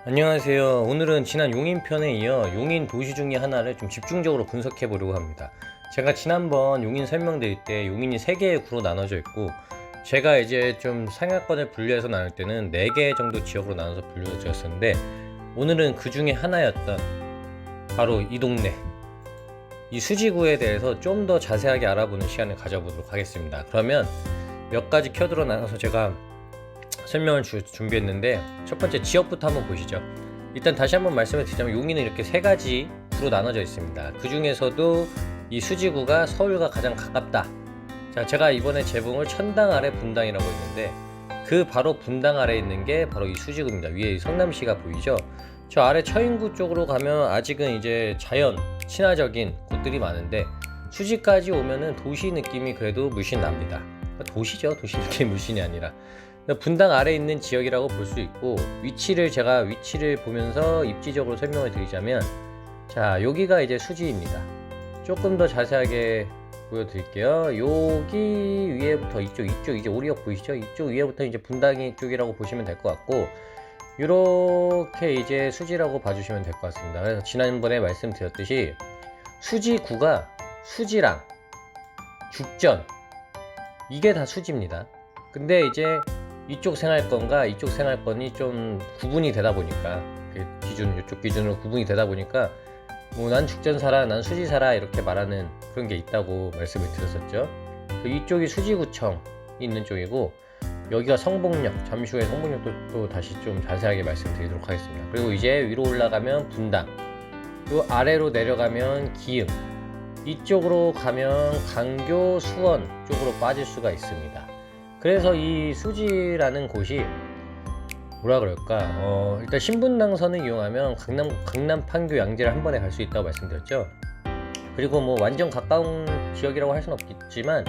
안녕하세요. 오늘은 지난 용인편에 이어 용인 도시 중의 하나를 좀 집중적으로 분석해 보려고 합니다. 제가 지난번 용인 설명드릴 때 용인이 3개의 구로 나눠져 있고, 제가 이제 좀 상하권을 분류해서 나눌 때는 4개 정도 지역으로 나눠서 분류되었었는데, 오늘은 그 중에 하나였던 바로 이 동네, 이 수지구에 대해서 좀 더 자세하게 알아보는 시간을 가져보도록 하겠습니다. 그러면 몇 가지 키워드로 나눠서 제가 설명을 준비했는데, 첫 번째 지역부터 한번 보시죠. 일단 다시 한번 말씀을 드리자면 용인은 이렇게 3가지 구로 나눠져 있습니다. 그 중에서도 이 수지구가 서울과 가장 가깝다. 자, 제가 이번에 재봉을 천당 아래 분당이라고 했는데, 그 바로 분당 아래 있는 게 바로 이 수지구입니다. 위에 성남시가 보이죠? 저 아래 처인구 쪽으로 가면 아직은 이제 자연 친화적인 곳들이 많은데, 수지까지 오면은 도시 느낌이 그래도 물씬 납니다. 도시죠. 도시 느낌 물씬이 아니라 분당 아래 있는 지역이라고 볼 수 있고, 제가 위치를 보면서 입지적으로 설명을 드리자면, 자, 여기가 이제 수지입니다. 조금 더 자세하게 보여드릴게요. 여기 위에부터 이쪽 이제 오리역 보이시죠? 이쪽 위에부터 이제 분당이 쪽이라고 보시면 될 것 같고, 이렇게 이제 수지라고 봐주시면 될 것 같습니다. 그래서 지난번에 말씀드렸듯이 수지구가 수지랑 죽전, 이게 다 수지입니다. 근데 이제 이쪽 생활권과 이쪽 생활권이 좀 구분이 되다 보니까, 이쪽 기준으로 구분이 되다 보니까 뭐 난 죽전 살아, 난 수지 살아 이렇게 말하는 그런 게 있다고 말씀을 드렸었죠. 이쪽이 수지구청이 있는 쪽이고, 여기가 성복역, 잠시 후에 성복역도 또 다시 좀 자세하게 말씀드리도록 하겠습니다. 그리고 이제 위로 올라가면 분당, 요 아래로 내려가면 기흥, 이쪽으로 가면 강교, 수원 쪽으로 빠질 수가 있습니다. 그래서 이 수지라는 곳이 뭐라 그럴까, 일단 신분당선을 이용하면 강남, 판교, 양재를 한 번에 갈 수 있다고 말씀드렸죠. 그리고 뭐 완전 가까운 지역이라고 할 수는 없겠지만,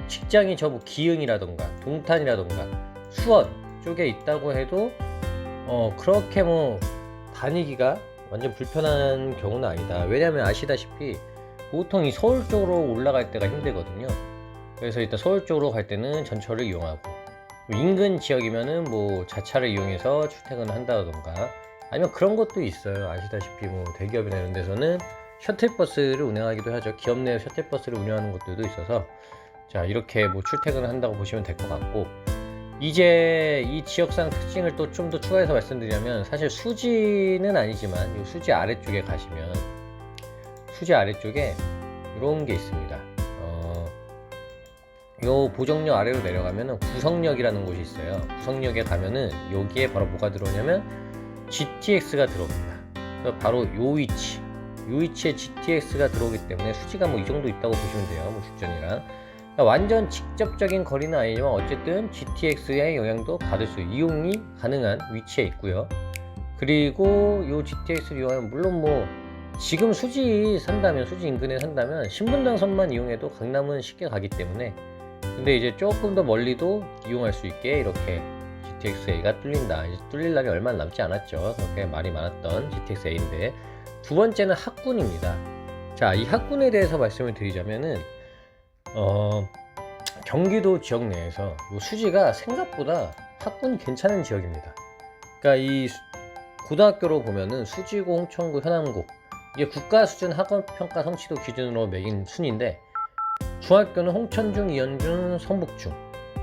직장이 저 뭐 기흥이라던가 동탄이라던가 수원 쪽에 있다고 해도 그렇게 뭐 다니기가 완전 불편한 경우는 아니다. 왜냐면 아시다시피 보통 이 서울 쪽으로 올라갈 때가 힘들거든요. 그래서 일단 서울 쪽으로 갈 때는 전철을 이용하고, 인근 지역이면은 뭐 자차를 이용해서 출퇴근을 한다던가, 아니면 그런 것도 있어요. 아시다시피 뭐 대기업이나 이런 데서는 셔틀버스를 운행하기도 하죠. 기업 내 셔틀버스를 운영하는 것들도 있어서, 자, 이렇게 뭐 출퇴근을 한다고 보시면 될 것 같고, 이제 이 지역상 특징을 또 좀 더 추가해서 말씀드리자면, 사실 수지는 아니지만 이 수지 아래쪽에 가시면, 수지 아래쪽에 이런 게 있습니다. 요 보정역 아래로 내려가면은 구성역이라는 곳이 있어요. 구성역에 가면은 여기에 바로 뭐가 들어오냐면 GTX가 들어옵니다. 바로 요 위치에 GTX가 들어오기 때문에 수지가 뭐 이 정도 있다고 보시면 돼요. 뭐 죽전이랑. 그러니까 완전 직접적인 거리는 아니지만 어쨌든 GTX의 영향도 받을 수, 이용이 가능한 위치에 있고요. 그리고 요 GTX를 이용하면, 물론 뭐 지금 수지 인근에 산다면 신분당선만 이용해도 강남은 쉽게 가기 때문에, 근데 이제 조금 더 멀리도 이용할 수 있게 이렇게 GTX-A가 뚫린다. 이제 뚫릴 날이 얼마 남지 않았죠. 그렇게 말이 많았던 GTX-A인데, 두 번째는 학군입니다. 자, 이 학군에 대해서 말씀을 드리자면은, 경기도 지역 내에서 이 수지가 생각보다 학군이 괜찮은 지역입니다. 그러니까 이 고등학교로 보면은 수지고, 홍천구, 현암고, 이게 국가 수준 학원 평가 성취도 기준으로 매긴 순인데, 중학교는 홍천중, 이연중, 성북중,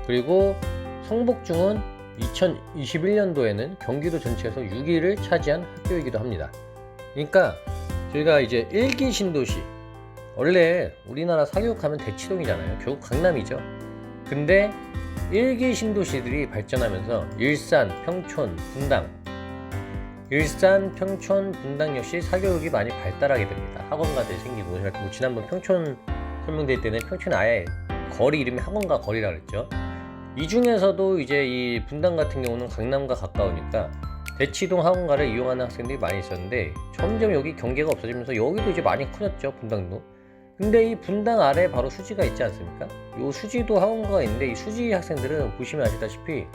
그리고 성북중은 2021년도에는 경기도 전체에서 6위를 차지한 학교이기도 합니다. 그러니까 저희가 이제 1기 신도시, 원래 우리나라 사교육하면 대치동이잖아요. 결국 강남이죠. 근데 1기 신도시들이 발전하면서 일산, 평촌, 분당 역시 사교육이 많이 발달하게 됩니다. 학원가들이 생기고, 제가 뭐 지난번 평촌 설명드릴 때는 평촌 아예 거리 이름이 학원가 거리라 그랬죠. 이 중에서도 이제 이 분당 같은 경우는 강남과 가까우니까 대치동 학원가를 이용하는 학생들이 많이 있었는데, 점점 여기 경계가 없어지면서 여기도 이제 많이 커졌죠, 분당도. 근데 이 분당 아래에 바로 수지가 있지 않습니까? 이 수지도 학원가가 있는데, 이 수지 학생들은 보시면 아시다시피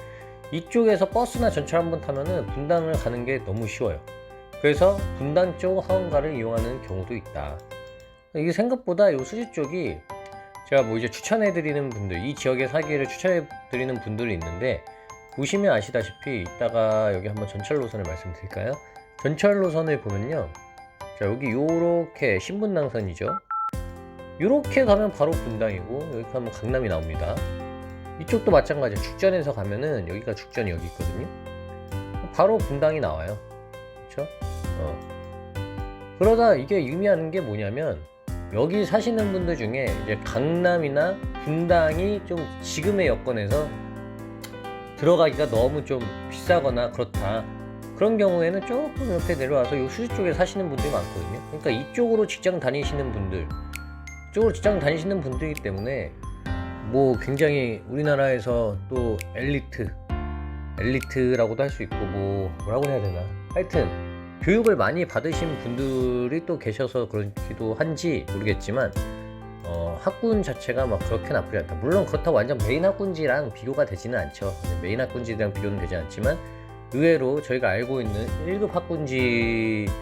이쪽에서 버스나 전철 한번 타면은 분당을 가는 게 너무 쉬워요. 그래서 분당 쪽 학원가를 이용하는 경우도 있다. 이게 생각보다 이 수지 쪽이, 제가 뭐 이제 추천해드리는 분들, 이 지역에 살기를 추천해드리는 분들이 있는데, 보시면 아시다시피 이따가 여기 한번 전철 노선을 말씀드릴까요? 전철 노선을 보면요, 자 여기 요렇게 신분당선이죠. 요렇게 가면 바로 분당이고, 여기 가면 강남이 나옵니다. 이쪽도 마찬가지예요. 죽전에서 가면은 여기가 죽전이 여기 있거든요. 바로 분당이 나와요. 그쵸? 그러다 이게 의미하는 게 뭐냐면, 여기 사시는 분들 중에 이제 강남이나 분당이 좀 지금의 여건에서 들어가기가 너무 좀 비싸거나 그렇다, 그런 경우에는 조금 이렇게 내려와서 이 수지 쪽에 사시는 분들이 많거든요. 그러니까 이쪽으로 직장 다니시는 분들, 이쪽으로 직장 다니시는 분들이기 때문에 뭐 굉장히 우리나라에서 또 엘리트라고도 할 수 있고, 뭐라고 해야 되나, 하여튼 교육을 많이 받으신 분들이 또 계셔서 그렇기도 한지 모르겠지만, 학군 자체가 막 그렇게 나쁘지 않다. 물론 그렇다고 완전 메인 학군지랑 비교가 되지는 않죠. 메인 학군지랑 비교는 되지 않지만, 의외로 저희가 알고 있는 1급 학군지가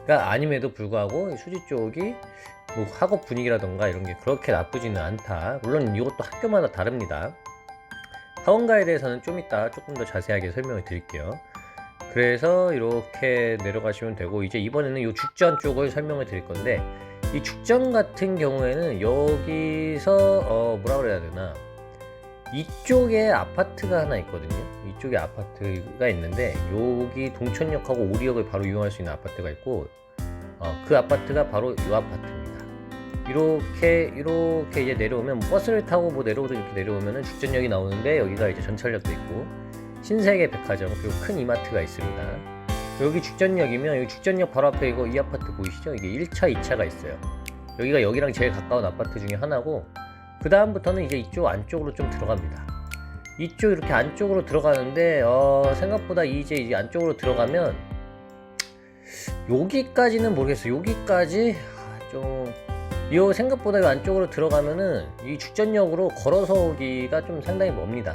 아님에도 불구하고 수지 쪽이 뭐 학업 분위기라던가 이런 게 그렇게 나쁘지는 않다. 물론 이것도 학교마다 다릅니다. 학원가에 대해서는 좀 이따 조금 더 자세하게 설명을 드릴게요. 그래서 이렇게 내려가시면 되고, 이제 이번에는 이 죽전 쪽을 설명을 드릴 건데, 이 죽전 같은 경우에는 여기서 뭐라 그래야 되나, 이쪽에 아파트가 하나 있거든요. 이쪽에 아파트가 있는데, 여기 동천역하고 오리역을 바로 이용할 수 있는 아파트가 있고, 그 아파트가 바로 이 아파트입니다. 이렇게 이제 내려오면, 뭐 버스를 타고 뭐 내려오도 이렇게 내려오면은 죽전역이 나오는데, 여기가 이제 전철역도 있고 신세계 백화점 그리고 큰 이마트가 있습니다. 여기 죽전역이면, 여기 죽전역 바로 앞에 이 아파트 보이시죠? 이게 1차, 2차가 있어요. 여기가 여기랑 제일 가까운 아파트 중에 하나고, 그 다음부터는 이제 이쪽 안쪽으로 좀 들어갑니다. 이쪽 이렇게 안쪽으로 들어가는데, 생각보다 이제 안쪽으로 들어가면, 여기까지는 모르겠어요. 여기까지 생각보다 이 안쪽으로 들어가면은 이 죽전역으로 걸어서 오기가 좀 상당히 멉니다.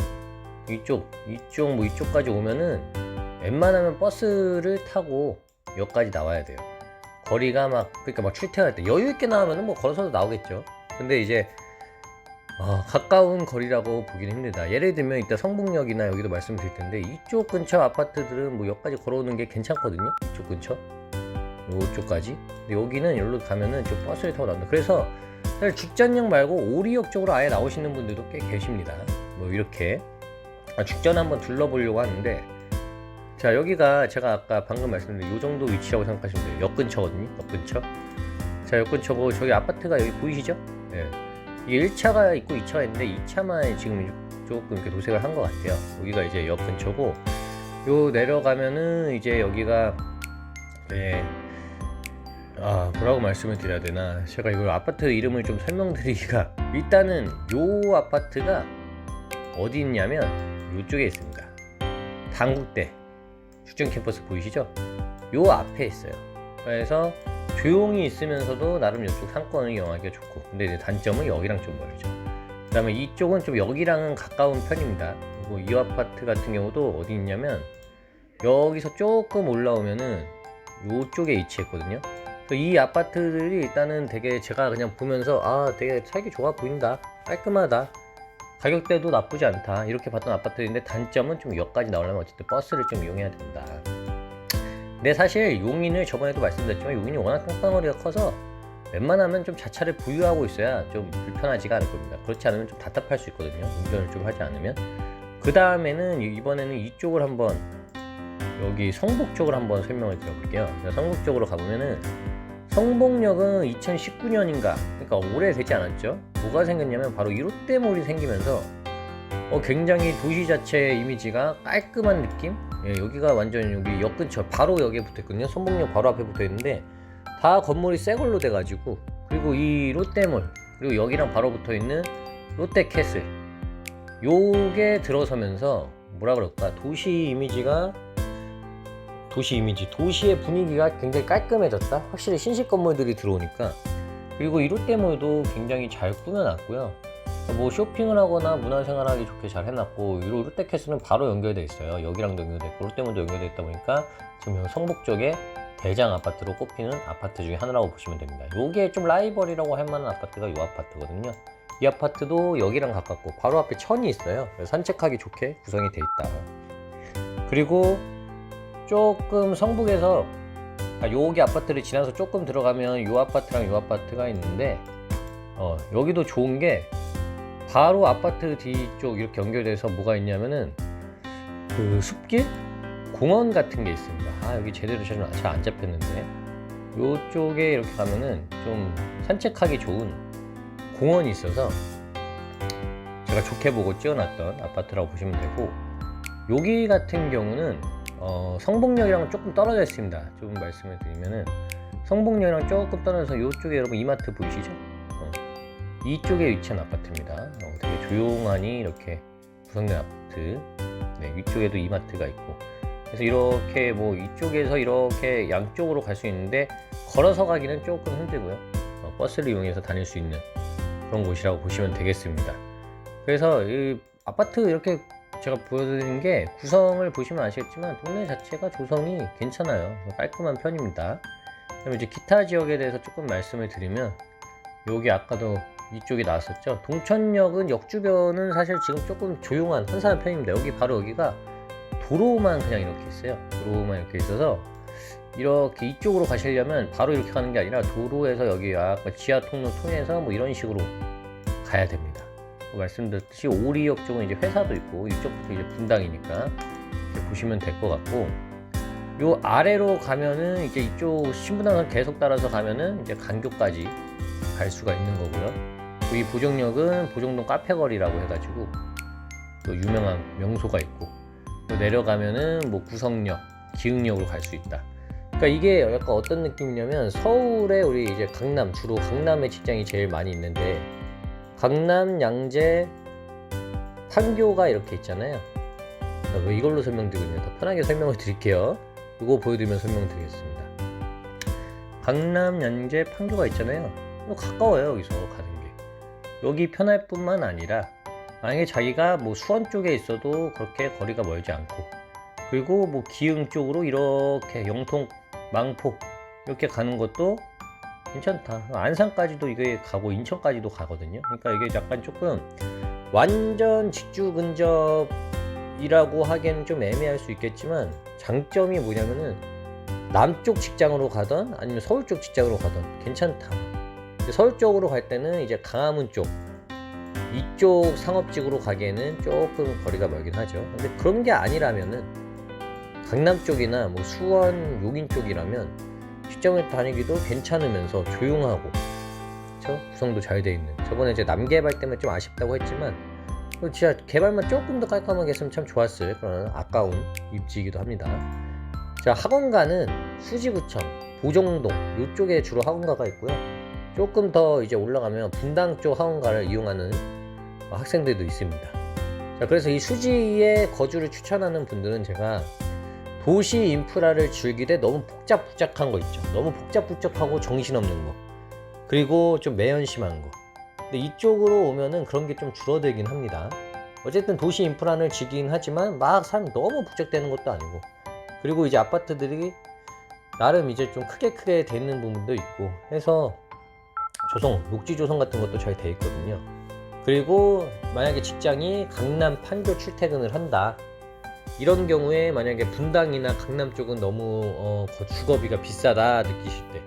이쪽까지 오면은 웬만하면 버스를 타고 역까지 나와야 돼요. 거리가 그러니까 막 출퇴근할 때 여유 있게 나오면은 뭐 걸어서도 나오겠죠. 근데 이제 가까운 거리라고 보기는 힘들다. 예를 들면 이따 성북역이나 여기도 말씀드릴 텐데, 이쪽 근처 아파트들은 뭐 역까지 걸어오는 게 괜찮거든요. 이쪽 근처, 요쪽까지. 근데 여기는 여기로 가면은 좀 버스를 타고 나온다. 그래서 사실 죽전역 말고 오리역 쪽으로 아예 나오시는 분들도 꽤 계십니다. 뭐 이렇게 죽전 한번 둘러보려고 하는데, 자 여기가 제가 아까 방금 말씀드린 요 정도 위치라고 생각하시면 돼요. 역 근처거든요. 역 근처. 자 역 근처고, 저기 아파트가 여기 보이시죠? 예. 이게 1차가 있고 2차가 있는데, 2차만 지금 조금 이렇게 도색을 한 것 같아요. 여기가 이제 역 근처고, 요 내려가면은 이제 여기가 뭐라고 말씀을 드려야 되나, 제가 이걸 아파트 이름을 좀 설명드리기가, 일단은 요 아파트가 어디 있냐면 요쪽에 있습니다. 당국대 죽전 캠퍼스 보이시죠? 요 앞에 있어요. 그래서 조용히 있으면서도 나름 이쪽 상권을 이용하기가 좋고, 근데 이제 단점은 여기랑 좀 멀죠. 그 다음에 이쪽은 좀 여기랑은 가까운 편입니다. 그리고 이 아파트 같은 경우도 어디 있냐면, 여기서 조금 올라오면은 요쪽에 위치했거든요. 이 아파트들이 일단은 되게, 제가 그냥 보면서 되게 살기 좋아 보인다, 깔끔하다, 가격대도 나쁘지 않다, 이렇게 봤던 아파트인데, 단점은 좀 역까지 나오려면 어쨌든 버스를 좀 이용해야 된다. 근데 사실 용인을 저번에도 말씀드렸지만, 용인이 워낙 땅덩어리가 커서 웬만하면 좀 자차를 보유하고 있어야 좀 불편하지가 않을 겁니다. 그렇지 않으면 좀 답답할 수 있거든요, 운전을 좀 하지 않으면. 그 다음에는 이번에는 이쪽을 한번, 여기 성북 쪽을 한번 설명을 드려볼게요. 성북 쪽으로 가보면은, 성북역은 2019년인가, 그러니까 오래 되지 않았죠. 뭐가 생겼냐면 바로 이 롯데몰이 생기면서 굉장히 도시 자체의 이미지가 깔끔한 느낌? 여기가 완전 여기 역 근처 바로 여기에 붙어있거든요. 성북역 바로 앞에 붙어있는데, 다 건물이 새 걸로 돼가지고, 그리고 이 롯데몰, 그리고 여기랑 바로 붙어있는 롯데캐슬, 요게 들어서면서 뭐라 그럴까, 도시의 분위기가 굉장히 깔끔해졌다. 확실히 신식 건물들이 들어오니까. 그리고 이 롯데몰도 굉장히 잘 꾸며놨고요. 뭐 쇼핑을 하거나 문화생활하기 좋게 잘 해놨고, 이 롯데캐슬은 바로 연결돼 있어요. 여기랑도 연결돼 있고 롯데몰도 연결돼 있다 보니까 지금 성북 쪽에 대장 아파트로 꼽히는 아파트 중에 하나라고 보시면 됩니다. 요게 좀 라이벌이라고 할 만한 아파트가 이 아파트거든요. 이 아파트도 여기랑 가깝고 바로 앞에 천이 있어요. 산책하기 좋게 구성이 돼 있다. 그리고 조금 성북에서 여기 아파트를 지나서 조금 들어가면 이 아파트랑 이 아파트가 있는데 여기도 좋은 게 바로 아파트 뒤쪽 이렇게 연결돼서 뭐가 있냐면은 그 숲길? 공원 같은 게 있습니다. 여기 제대로 잘 안 잡혔는데 요쪽에 이렇게 가면은 좀 산책하기 좋은 공원이 있어서 제가 좋게 보고 찍어놨던 아파트라고 보시면 되고, 여기 같은 경우는 성북역이랑 조금 떨어져 있습니다. 좀 말씀을 드리면은 성북역이랑 조금 떨어져서 요쪽에 여러분 이마트 보이시죠? 이쪽에 위치한 아파트입니다. 되게 조용하니 이렇게 구성된 아파트. 네, 위쪽에도 이마트가 있고, 그래서 이렇게 뭐 이쪽에서 이렇게 양쪽으로 갈 수 있는데 걸어서 가기는 조금 힘들고요. 버스를 이용해서 다닐 수 있는 그런 곳이라고 보시면 되겠습니다. 그래서 이 아파트 이렇게 제가 보여드리는 게 구성을 보시면 아시겠지만 동네 자체가 조성이 괜찮아요. 깔끔한 편입니다. 그럼 이제 기타 지역에 대해서 조금 말씀을 드리면, 여기 아까도 이쪽이 나왔었죠. 동천역은 역 주변은 사실 지금 조금 조용한 한산한 편입니다. 여기 바로 여기가 도로만 그냥 이렇게 있어요. 도로만 이렇게 있어서 이렇게 이쪽으로 가시려면 바로 이렇게 가는 게 아니라 도로에서 여기 아까 지하 통로 통해서 뭐 이런 식으로 가야 됩니다. 말씀드렸듯이 오리역 쪽은 이제 회사도 있고 이쪽부터 이제 분당이니까 이렇게 보시면 될 것 같고, 요 아래로 가면은 이제 이쪽 신분당선 계속 따라서 가면은 이제 간교까지 갈 수가 있는 거고요. 이 보정역은 보정동 카페거리라고 해가지고 또 유명한 명소가 있고, 또 내려가면은 뭐 구성역, 기흥역으로 갈 수 있다. 그러니까 이게 약간 어떤 느낌이냐면, 서울에 우리 이제 강남, 주로 강남에 직장이 제일 많이 있는데 강남, 양재, 판교가 이렇게 있잖아요. 왜 이걸로 설명드리고 있냐, 더 편하게 설명을 드릴게요. 이거 보여드리면 설명드리겠습니다. 강남, 양재, 판교가 있잖아요. 가까워요. 여기서 가는 게. 여기 편할 뿐만 아니라 만약에 자기가 뭐 수원 쪽에 있어도 그렇게 거리가 멀지 않고, 그리고 뭐 기흥 쪽으로 이렇게 영통, 망포 이렇게 가는 것도 괜찮다. 안산까지도 이게 가고 인천까지도 가거든요. 그러니까 이게 약간 조금 완전 직주 근접이라고 하기에는 좀 애매할 수 있겠지만, 장점이 뭐냐면은 남쪽 직장으로 가던 아니면 서울 쪽 직장으로 가던 괜찮다. 서울 쪽으로 갈 때는 이제 강화문 쪽 이쪽 상업지구로 가기에는 조금 거리가 멀긴 하죠. 근데 그런 게 아니라면은 강남 쪽이나 뭐 수원, 용인 쪽이라면 직장을 다니기도 괜찮으면서 조용하고, 그쵸? 구성도 잘 돼 있는. 저번에 이제 남개발 때문에 좀 아쉽다고 했지만 진짜 개발만 조금 더 깔끔하게 했으면 참 좋았을 그런 아까운 입지이기도 합니다. 자, 학원가는 수지구청, 보정동 이쪽에 주로 학원가가 있고요. 조금 더 이제 올라가면 분당 쪽 학원가를 이용하는 학생들도 있습니다. 자, 그래서 이 수지에 거주를 추천하는 분들은 제가 도시 인프라를 즐기되 너무 복잡복잡한 거 있죠. 너무 복잡복잡하고 정신없는 거, 그리고 좀 매연심한 거. 근데 이쪽으로 오면은 그런 게 좀 줄어들긴 합니다. 어쨌든 도시 인프라를 즐기긴 하지만 막 사람이 너무 북적대는 것도 아니고, 그리고 이제 아파트들이 나름 이제 좀 크게 돼 있는 부분도 있고 해서 조성, 녹지 조성 같은 것도 잘 돼 있거든요. 그리고 만약에 직장이 강남, 판교 출퇴근을 한다, 이런 경우에 만약에 분당이나 강남 쪽은 너무 주거비가 비싸다 느끼실 때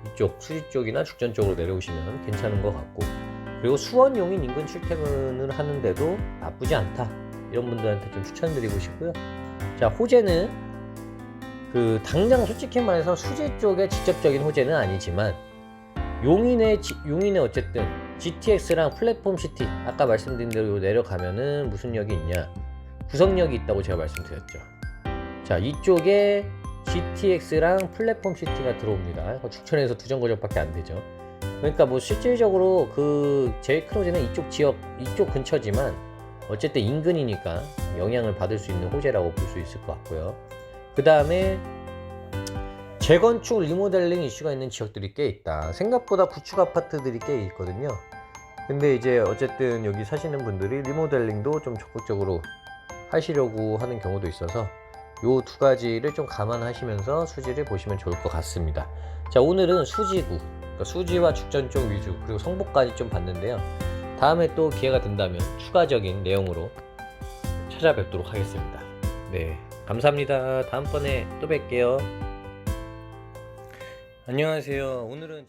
이쪽 수지 쪽이나 죽전 쪽으로 내려오시면 괜찮은 것 같고, 그리고 수원, 용인 인근 출퇴근을 하는데도 나쁘지 않다, 이런 분들한테 좀 추천드리고 싶고요. 자, 호재는 당장 솔직히 말해서 수지 쪽에 직접적인 호재는 아니지만 용인에 어쨌든 GTX랑 플랫폼 시티, 아까 말씀드린 대로 내려가면은 무슨 역이 있냐, 구성역이 있다고 제가 말씀드렸죠. 자, 이쪽에 GTX랑 플랫폼 시티가 들어옵니다. 죽천에서 2정거장밖에 안 되죠. 그러니까 뭐 실질적으로 제일 큰 호재는 이쪽 지역, 이쪽 근처지만 어쨌든 인근이니까 영향을 받을 수 있는 호재라고 볼 수 있을 것 같고요. 그 다음에 재건축 리모델링 이슈가 있는 지역들이 꽤 있다. 생각보다 구축 아파트들이 꽤 있거든요. 근데 이제 어쨌든 여기 사시는 분들이 리모델링도 좀 적극적으로 하시려고 하는 경우도 있어서 요 두 가지를 좀 감안하시면서 수지를 보시면 좋을 것 같습니다. 자, 오늘은 수지구, 그러니까 수지와 죽전 쪽 위주, 그리고 성북까지 좀 봤는데요. 다음에 또 기회가 된다면 추가적인 내용으로 찾아뵙도록 하겠습니다. 네, 감사합니다. 다음번에 또 뵐게요. 안녕하세요. 오늘은